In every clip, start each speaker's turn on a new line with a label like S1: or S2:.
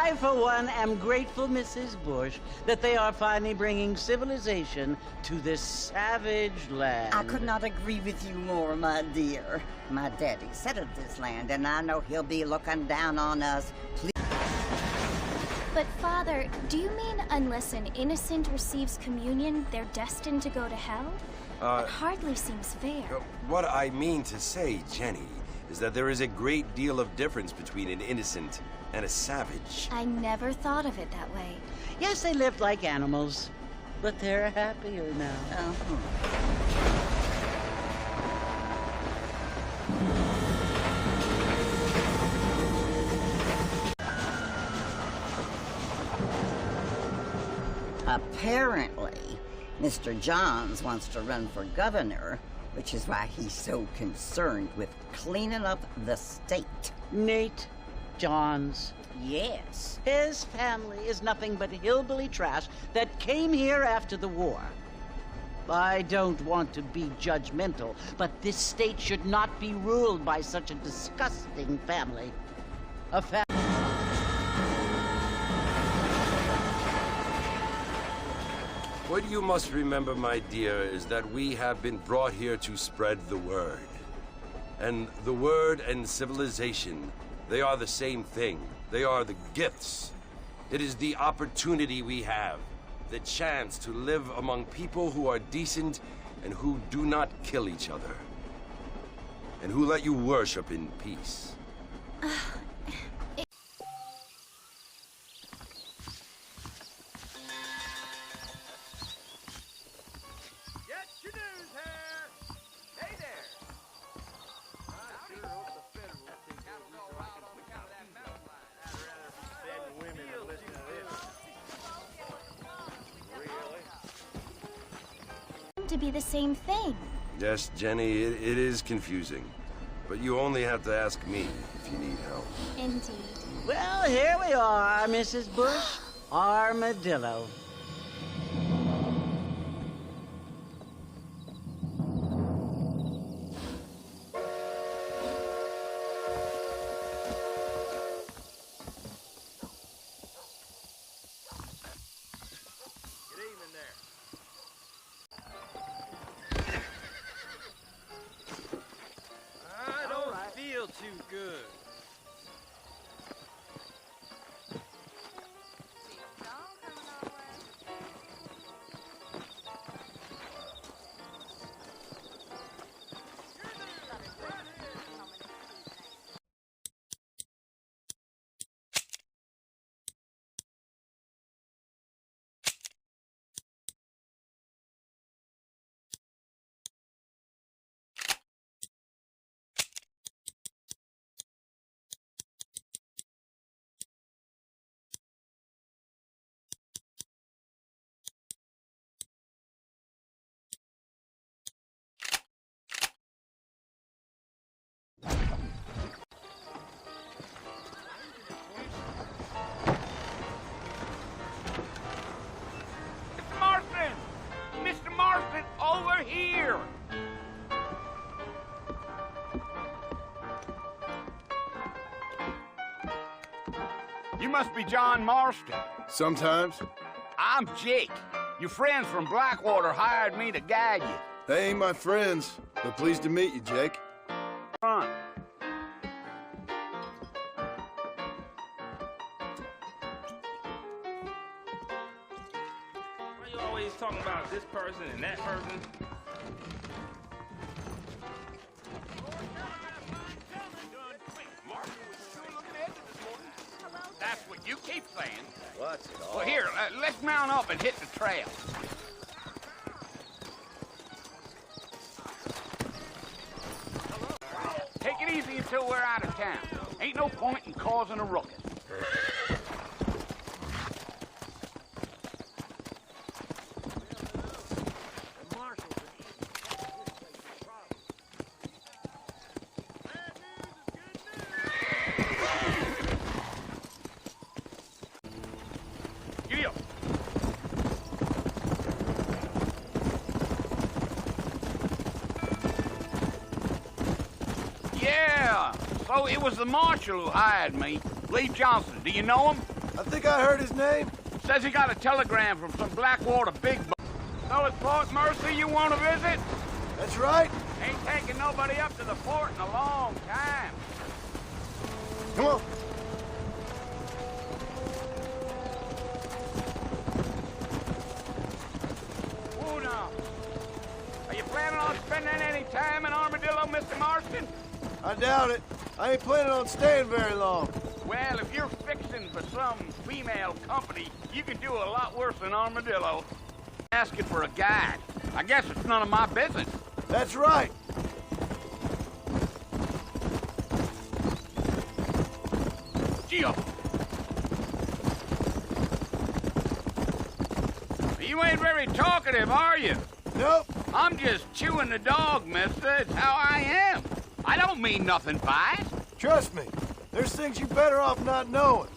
S1: I, for one, am grateful, Mrs. Bush, that they are finally bringing civilization to this savage land.
S2: I could not agree with you more, my dear. My daddy settled this land, and I know he'll be looking down on us. Please.
S3: But, Father, do you mean unless an innocent receives communion, they're destined to go to hell? That hardly seems fair.
S4: What I mean to say, Jenny, is that there is a great deal of difference between an innocent and a savage.
S3: I never thought of it that way.
S1: Yes, they lived like animals, but they're happier now.
S2: Apparently, Mr. Johns wants to run for governor, which is why he's so concerned with cleaning up the state.
S1: Nate Johns.
S2: Yes.
S1: His family is nothing but hillbilly trash that came here after the war. I don't want to be judgmental, but this state should not be ruled by such a disgusting family.
S4: What you must remember, my dear, is that we have been brought here to spread the word. And the word and civilization, they are the same thing. They are the gifts. It is the opportunity we have, the chance to live among people who are decent and who do not kill each other, and who let you worship in peace.
S3: To be the same thing.
S4: Yes, Jenny, it is confusing. But you only have to ask me if you need help.
S3: Indeed.
S1: Well, here we are, Mrs. Bush. Armadillo.
S5: Too good.
S6: Here! You must be John Marston.
S7: Sometimes.
S6: I'm Jake. Your friends from Blackwater hired me to guide you.
S7: They ain't my friends, but pleased to meet you, Jake.
S6: Front.
S5: Why you always talking about this person and that person?
S6: That's what you keep saying.
S4: What's it all?
S6: Well, here, let's mount up and hit the trail. Take it easy until we're out of town. Ain't no point in causing a ruckus. Giddy up. Yeah, so it was the marshal who hired me, Lee Johnson. Do you know him?
S7: I think I heard his name.
S6: Says he got a telegram from some Blackwater big b****. So it's Fort Mercy you want to visit?
S7: That's right.
S6: Ain't taking nobody up to the fort in a long time.
S7: Come on.
S6: Whoa now. Are you planning on spending any time in Armadillo, Mr. Marston?
S7: I doubt it. I ain't planning on staying very long.
S6: Well, if you're fixing for some female company, you can do a lot worse than Armadillo. Asking for a guide. I guess it's none of my business.
S7: That's right.
S6: Gio. You ain't very talkative, are you?
S7: Nope.
S6: I'm just chewing the dog, mister. It's how I am. I don't mean nothing by it.
S7: Trust me. There's things you better off not knowing.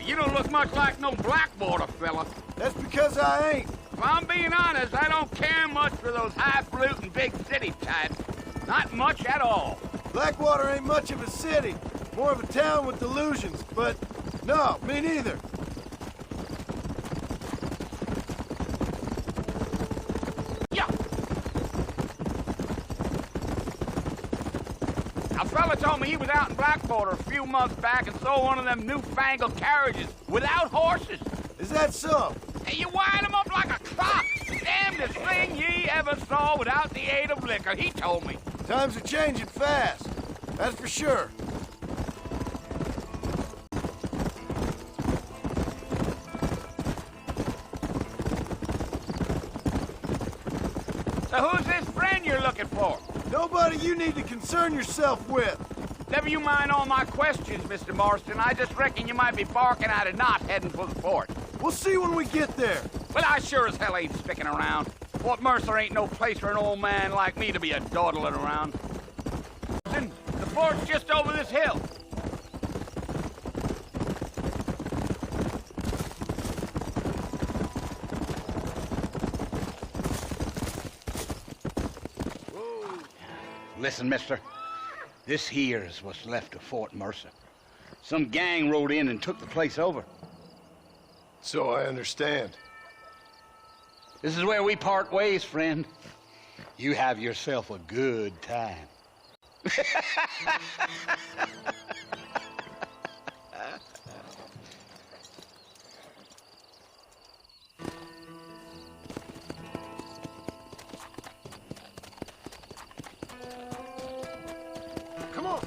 S6: You don't look much like no Blackwater fella.
S7: That's because I ain't.
S6: If I'm being honest, I don't care much for those highfalutin big city types. Not much at all.
S7: Blackwater ain't much of a city. More of a town with delusions, but no, me neither.
S6: Yeah. A fella told me he was out in Blackwater a few months back and saw one of them newfangled carriages without horses.
S7: Is that so?
S6: Hey, you wind them up like a clock. Damnedest thing ye ever saw without the aid of liquor, he told me.
S7: Times are changing fast. That's for sure.
S6: So who's this friend you're looking for?
S7: Nobody you need to concern yourself with.
S6: Never you mind all my questions, Mr. Marston. I just reckon you might be barking at a knot heading for the fort.
S7: We'll see when we get there.
S6: Well, I sure as hell ain't sticking around. Fort Mercer ain't no place for an old man like me to be a dawdling around. Listen, the fort's just over this hill. Listen, mister. This here's what's left of Fort Mercer. Some gang rode in and took the place over.
S7: So I understand.
S6: This is where we part ways, friend. You have yourself a good time.
S7: Come on.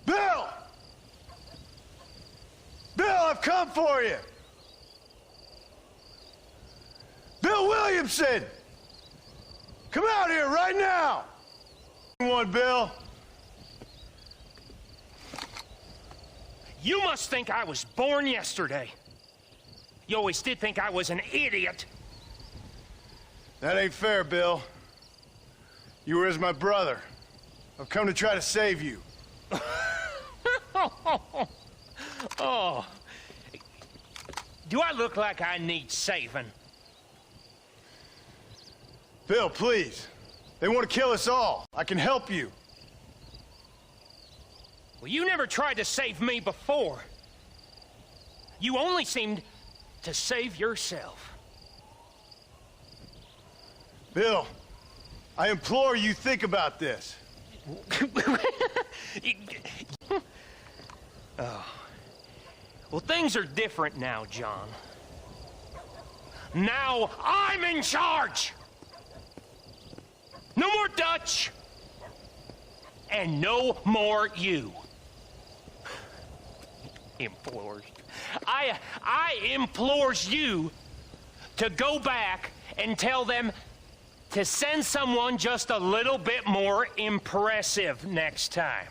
S7: Bill! Bill, I've come for you! Bill Williamson! Come out here right now! One, Bill.
S8: You must think I was born yesterday. You always did think I was an idiot.
S7: That ain't fair, Bill. You were as my brother. I've come to try to save you.
S8: Oh. Do I look like I need saving?
S7: Bill, please. They want to kill us all. I can help you.
S8: Well, you never tried to save me before. You only seemed to save yourself.
S7: Bill, I implore you think about this.
S8: Oh. Well, things are different now, John. Now I'm in charge! No more Dutch! And no more you. Implores. I implores you to go back and tell them to send someone just a little bit more impressive next time.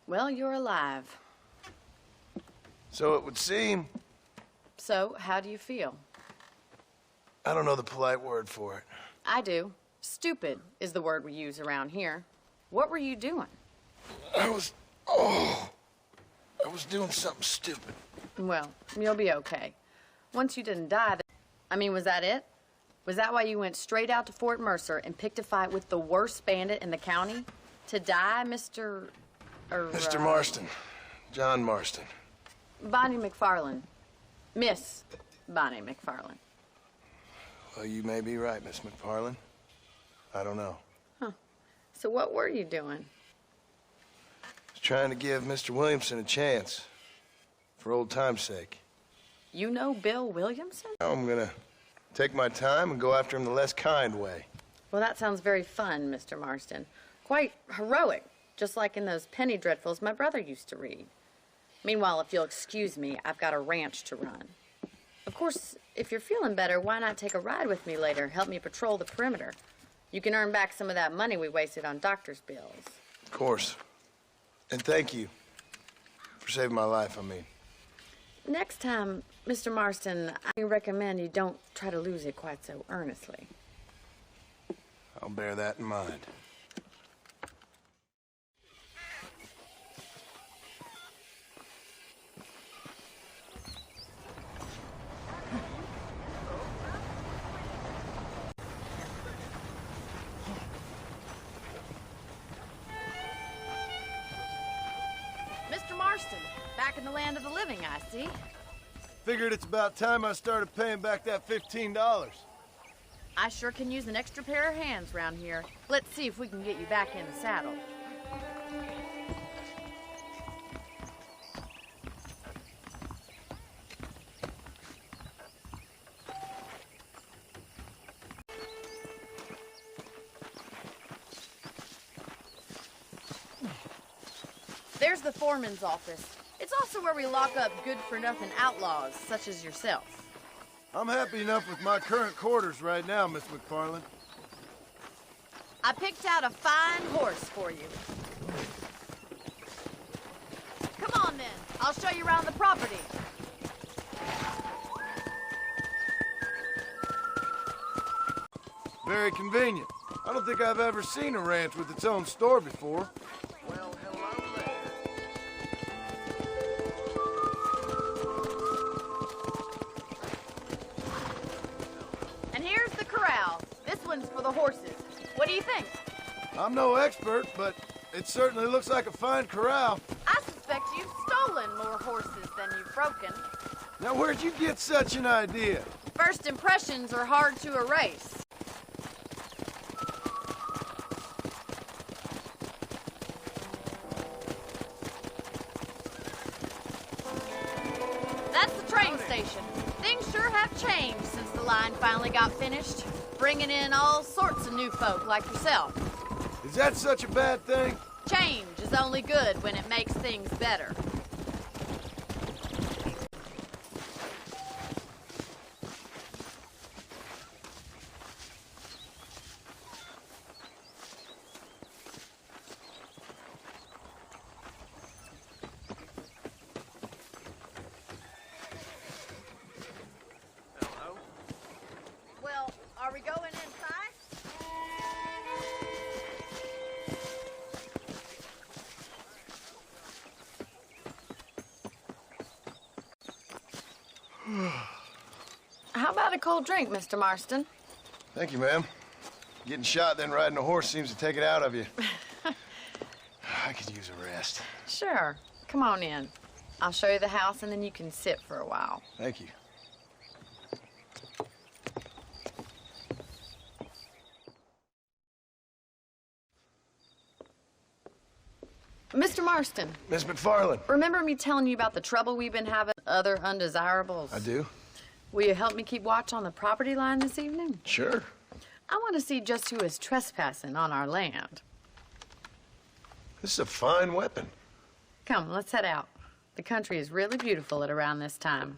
S9: Well, you're alive.
S7: So it would seem.
S9: So, how do you feel?
S7: I don't know the polite word for it.
S9: I do. Stupid is the word we use around here. What were you doing?
S7: I was doing something stupid.
S9: Well, you'll be okay. Once you didn't die, I mean, was that it? Was that why you went straight out to Fort Mercer and picked a fight with the worst bandit in the county? To die, Mr.
S7: Mr. Marston. John Marston.
S9: Bonnie McFarland. Miss Bonnie McFarland.
S7: Well, you may be right, Miss McFarland. I don't know.
S9: So what were you doing?
S7: I was trying to give Mr. Williamson a chance. For old time's sake.
S9: You know Bill Williamson?
S7: Now I'm gonna take my time and go after him the less kind way.
S9: Well, that sounds very fun, Mr. Marston. Quite heroic, just like in those penny dreadfuls my brother used to read. Meanwhile, if you'll excuse me, I've got a ranch to run. Of course, if you're feeling better, why not take a ride with me later? Help me patrol the perimeter. You can earn back some of that money we wasted on doctor's bills.
S7: Of course. And thank you for saving my life, I mean.
S9: Next time, Mr. Marston, I recommend you don't try to lose it quite so earnestly.
S7: I'll bear that in mind.
S9: Mr. Marston, back in the land of the living, I see.
S7: Figured it's about time I started paying back that $15.
S9: I sure can use an extra pair of hands round here. Let's see if we can get you back in the saddle. There's the foreman's office. It's also where we lock up good-for-nothing outlaws, such as yourself.
S7: I'm happy enough with my current quarters right now, Miss McFarland.
S9: I picked out a fine horse for you. Come on, then. I'll show you around the property.
S7: Very convenient. I don't think I've ever seen a ranch with its own store before.
S6: Well, hello there.
S9: And here's the corral. This one's for the horses. What do you think?
S7: I'm no expert, but it certainly looks like a fine corral.
S9: I suspect you've stolen more horses than you've broken.
S7: Now, where'd you get such an idea?
S9: First impressions are hard to erase. That's the train station. Things sure have changed since the line finally got finished, bringing in all sorts of new folk like yourself.
S7: Is that such a bad thing?
S9: Change is only good when it makes things better. Well, are we going inside? How about a cold drink, Mr. Marston?
S7: Thank you, ma'am. Getting shot, then riding a horse seems to take it out of you. I could use a rest.
S9: Sure. Come on in. I'll show you the house, and then you can sit for a while.
S7: Thank you.
S9: Mr. Marston,
S7: Miss McFarland.
S9: remember me telling you about the trouble we've been having with other undesirables?
S7: I do?
S9: Will you help me keep watch on the property line this evening?
S7: Sure.
S9: I want to see just who is trespassing on our land.
S7: This is a fine weapon.
S9: Come, let's head out. The country is really beautiful at around this time.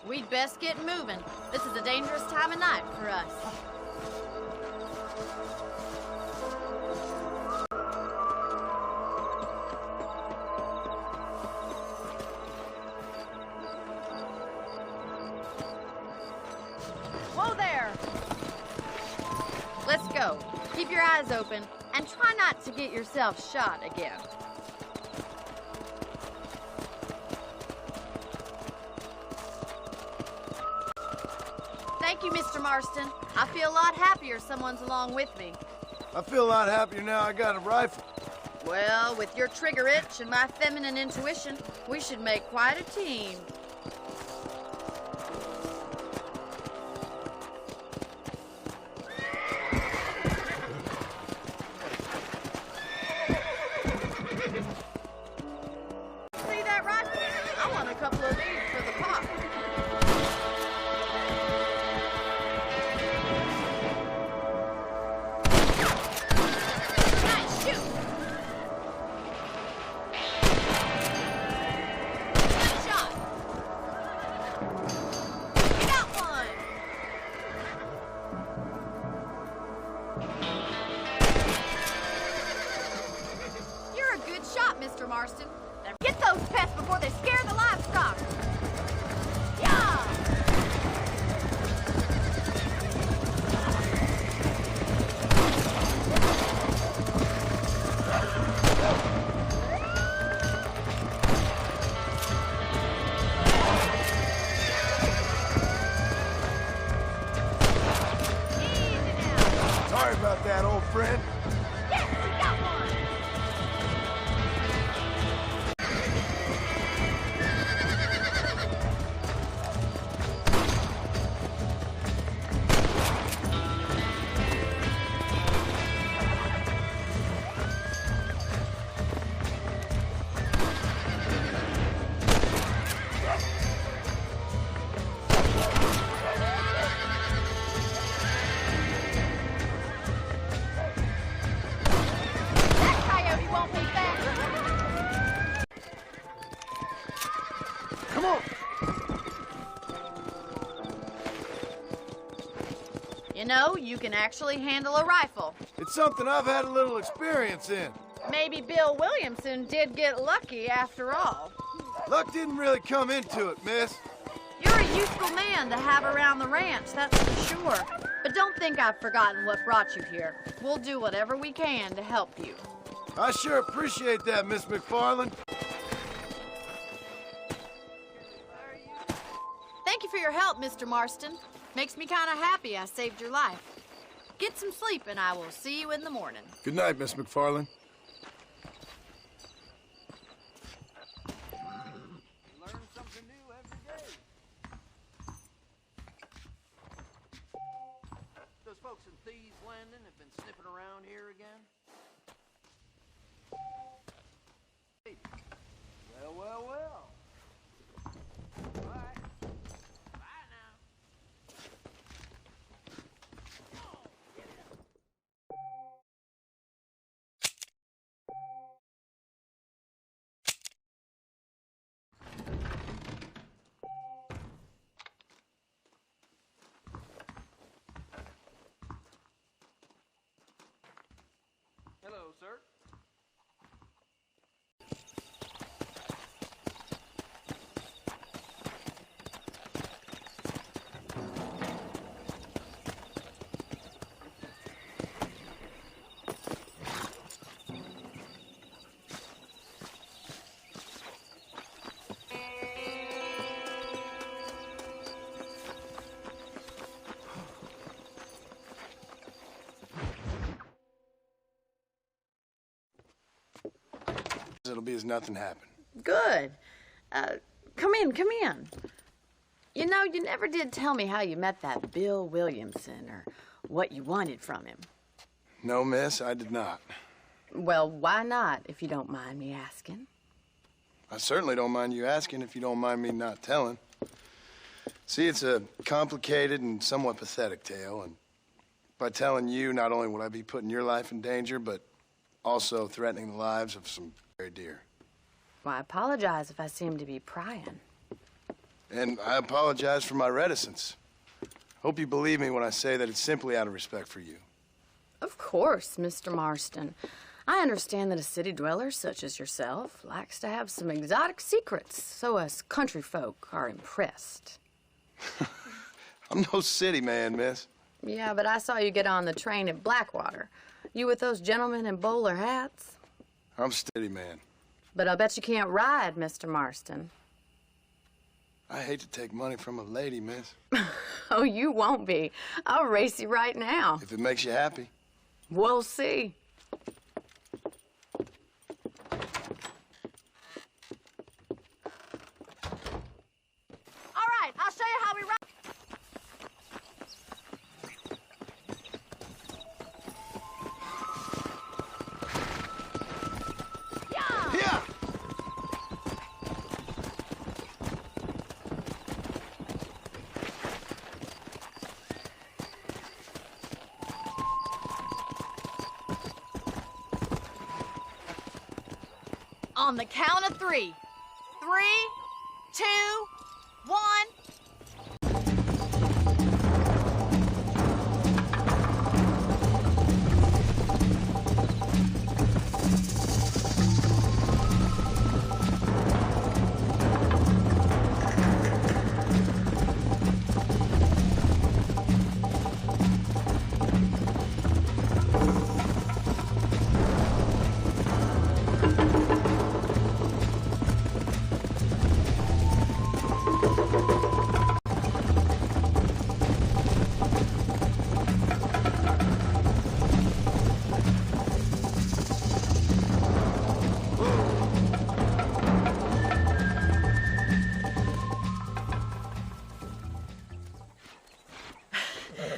S9: We'd best get moving. This is a dangerous time of night for us. Whoa there! Let's go. Keep your eyes open and try not to get yourself shot again. Thank you, Mr. Marston. I feel a lot happier someone's along with me.
S7: I feel a lot happier now I got a rifle.
S9: Well, with your trigger itch and my feminine intuition, we should make quite a team. See that rifle? I want a couple of these for the pop. Nice shoot! Good shot! You got one! You're a good shot, Mr. Marston. Now get those pests before they scare the livestock. Yeah! Easy now.
S7: Sorry about that, old friend.
S9: Yes, you got one. That coyote won't be back.
S7: Come on.
S9: You know, you can actually handle a rifle.
S7: It's something I've had a little experience in.
S9: Maybe Bill Williamson did get lucky after all.
S7: Luck didn't really come into it, miss.
S9: You're a useful man to have around the ranch, that's for sure. But don't think I've forgotten what brought you here. We'll do whatever we can to help you.
S7: I sure appreciate that, Miss McFarland.
S9: Thank you for your help, Mr. Marston. Makes me kind of happy I saved your life. Get some sleep and I will see you in the morning.
S7: Good night, Miss McFarland.
S6: Learn something new every day. Those folks in Thieves Landing have been sniffing around here again. Well, well, well.
S7: it'll be as nothing happened.
S9: Good. Come in. You know, you never did tell me how you met that Bill Williamson or what you wanted from him.
S7: No, miss, I did not.
S9: Well, why not, if you don't mind me asking?
S7: I certainly don't mind you asking if you don't mind me not telling. See, it's a complicated and somewhat pathetic tale, and by telling you, not only would I be putting your life in danger, but also threatening the lives of some very dear.
S9: Well, I apologize if I seem to be prying.
S7: And I apologize for my reticence. Hope you believe me when I say that it's simply out of respect for you.
S9: Of course, Mr. Marston. I understand that a city dweller such as yourself likes to have some exotic secrets, so us country folk are impressed.
S7: I'm no city man, miss.
S9: Yeah, but I saw you get on the train at Blackwater. You with those gentlemen in bowler hats?
S7: I'm city man.
S9: But I'll bet you can't ride, Mr. Marston.
S7: I hate to take money from a lady, miss.
S9: Oh, you won't be. I'll race you right now.
S7: If it makes you happy.
S9: We'll see. All right, I'll show you how we ride.
S7: Yeah!
S9: On the count of 3. 3, 2, 1.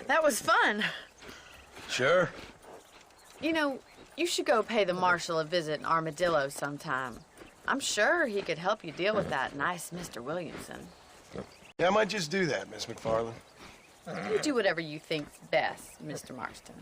S9: That was fun.
S7: Sure.
S9: You know, you should go pay the marshal a visit in Armadillo sometime. I'm sure he could help you deal with that nice Mr. Williamson.
S7: Yeah, I might just do that, Miss McFarland.
S9: You do whatever you think's best, Mr. Marston.